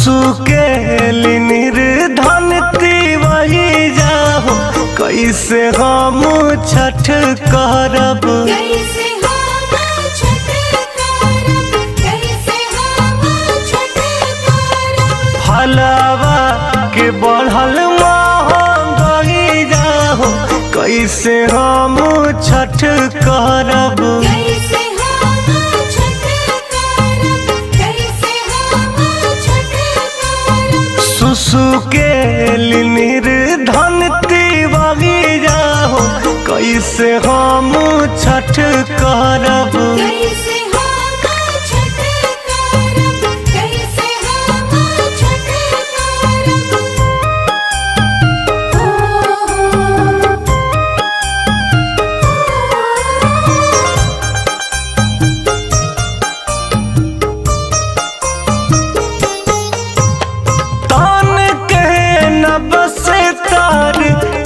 सुसुके निर्धनती वही जाहो कैसे हम छठ करब फलवा के बढ़ल महंगाई जाहो कैसे हम छठ करब सुसुके निर्धनती वही जाहो कैसे हम छठ करब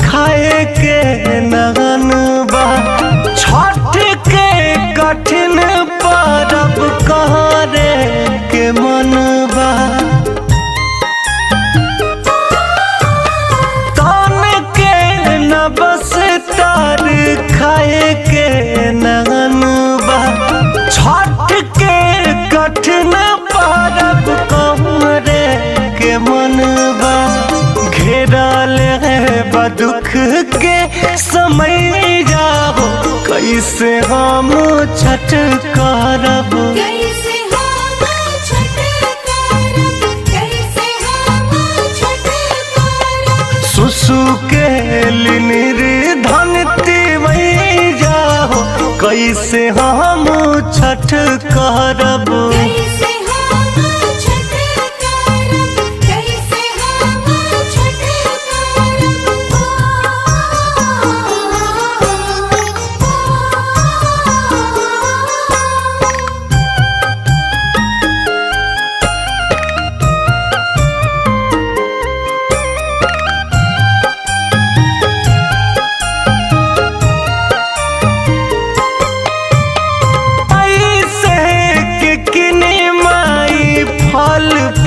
खाए के नगन बा छठ के कठिन परब करे के मन बा तन के न बस तार खाए के नगन बा छठ के कठिन परब करे के मन बा घेरल है दुख के समय जाओ कैसे हम छठ करब सुसुके निर्धनती वही जाओ कैसे हम छठ करब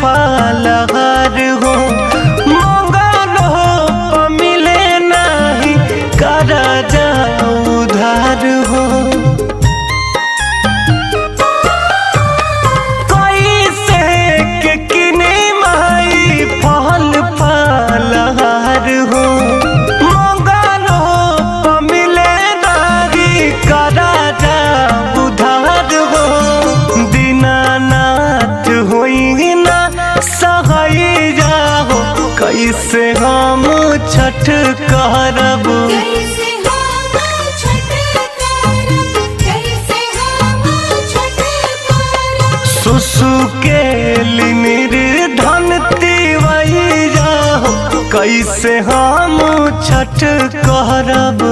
फलहार हो मंगल हो मिले नहीं कर जाओ उधार हो कैसे के किने माई फल फलहार हो मंगल हो मिले नहीं कर जाओ उधार हो दीनानाथ होई सहई जाओ कैसे हम छठ करब सुसुके निर्धनती वही जाओ कैसे हम छठ करब।